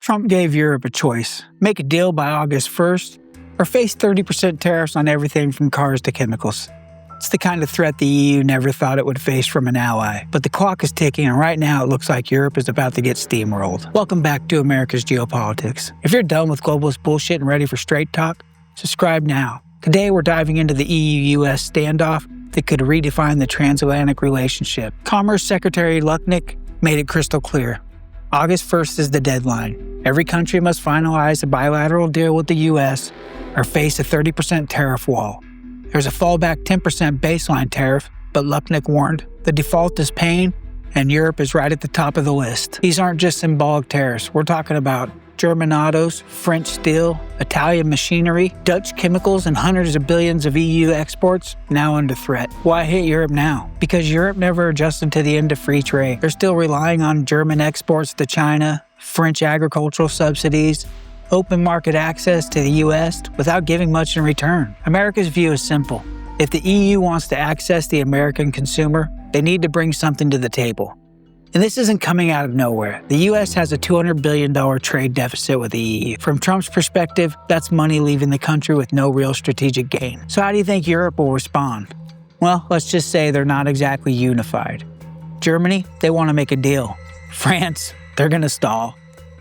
Trump gave Europe a choice: make a deal by August 1st or face 30% tariffs on everything from cars to chemicals. It's the kind of threat the EU never thought it would face from an ally. But the clock is ticking, and right now it looks like Europe is about to get steamrolled. Welcome back to America's Geopolitics. If you're done with globalist bullshit and ready for straight talk, subscribe now. Today we're diving into the EU-US standoff that could redefine the transatlantic relationship. Commerce Secretary Lucknick made it crystal clear. August 1st is the deadline. Every country must finalize a bilateral deal with the US or face a 30% tariff wall. There's a fallback 10% baseline tariff, but Lucknick warned, the default is pain, and Europe is right at the top of the list. These aren't just symbolic tariffs. We're talking about German autos, French steel, Italian machinery, Dutch chemicals, and hundreds of billions of EU exports now under threat. Why hit Europe now? Because Europe never adjusted to the end of free trade. They're still relying on German exports to China, French agricultural subsidies, open market access to the US without giving much in return. America's view is simple. If the EU wants to access the American consumer, they need to bring something to the table. And this isn't coming out of nowhere. The US has a $200 billion trade deficit with the EU. From Trump's perspective, that's money leaving the country with no real strategic gain. So how do you think Europe will respond? Well, let's just say they're not exactly unified. Germany, they want to make a deal. France, they're going to stall.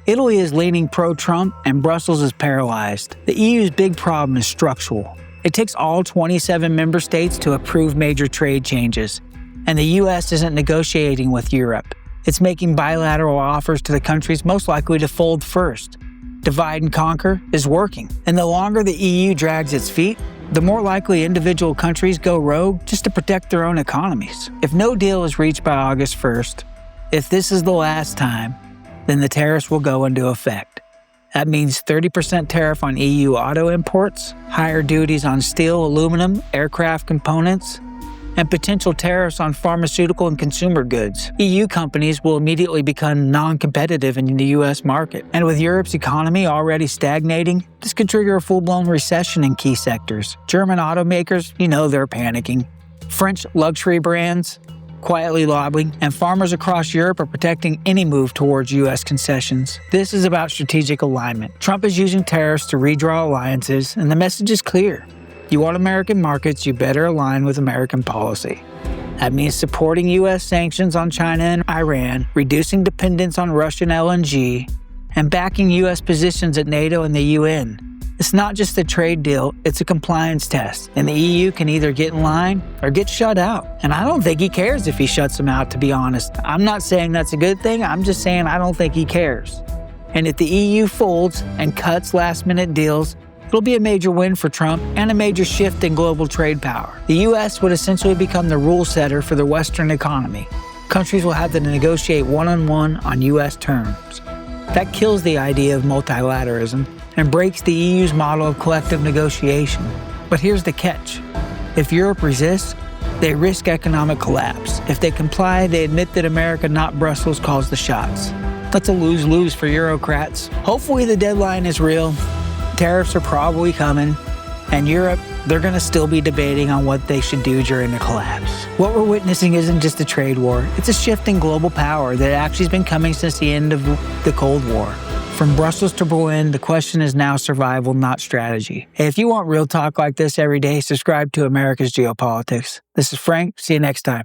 Italy is leaning pro-Trump, and Brussels is paralyzed. The EU's big problem is structural. It takes all 27 member states to approve major trade changes, and the US isn't negotiating with Europe. It's making bilateral offers to the countries most likely to fold first. Divide and conquer is working, and the longer the EU drags its feet, the more likely individual countries go rogue just to protect their own economies. If no deal is reached by August 1st, if this is the last time, then the tariffs will go into effect. That means 30% tariff on EU auto imports, higher duties on steel, aluminum, aircraft components, and potential tariffs on pharmaceutical and consumer goods. EU companies will immediately become non-competitive in the US market. And with Europe's economy already stagnating, this could trigger a full-blown recession in key sectors. German automakers, they're panicking. French luxury brands, quietly lobbying, and farmers across Europe are protecting any move towards U.S. concessions. This is about strategic alignment. Trump is using tariffs to redraw alliances, and the message is clear. You want American markets, you better align with American policy. That means supporting U.S. sanctions on China and Iran, reducing dependence on Russian LNG, and backing U.S. positions at NATO and the UN. It's not just a trade deal, it's a compliance test, and the EU can either get in line or get shut out. And I don't think he cares if he shuts them out, to be honest. I'm not saying that's a good thing, I'm just saying I don't think he cares. And if the EU folds and cuts last-minute deals, it'll be a major win for Trump and a major shift in global trade power. The U.S. would essentially become the rule setter for the Western economy. Countries will have to negotiate one-on-one on U.S. terms. That kills the idea of multilateralism and breaks the EU's model of collective negotiation. But here's the catch. If Europe resists, they risk economic collapse. If they comply, they admit that America, not Brussels, calls the shots. That's a lose-lose for Eurocrats. Hopefully the deadline is real. Tariffs are probably coming. And Europe, they're going to still be debating on what they should do during the collapse. What we're witnessing isn't just a trade war. It's a shift in global power that actually has been coming since the end of the Cold War. From Brussels to Berlin, the question is now survival, not strategy. Hey, if you want real talk like this every day, subscribe to America's Geopolitics. This is Frank. See you next time.